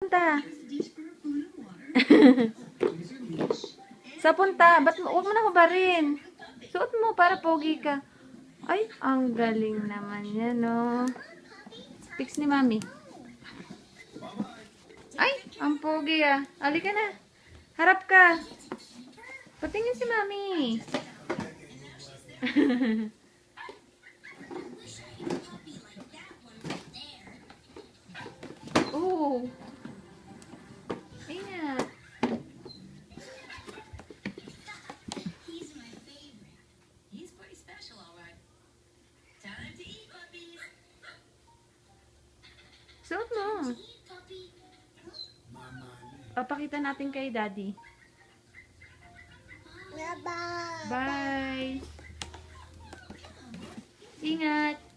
punta? Sa punta? Huwag mo na hubarin. Suot mo para pogi ka. Ay, ang galing naman yan, no? Pics ni Mami. Ay, ang pogi ah. Halika na. Harap ka. Patingin si Mami. Oh. Ingat. Suot mo. Papakita natin kay Daddy. Bye-bye. Bye. Ingat.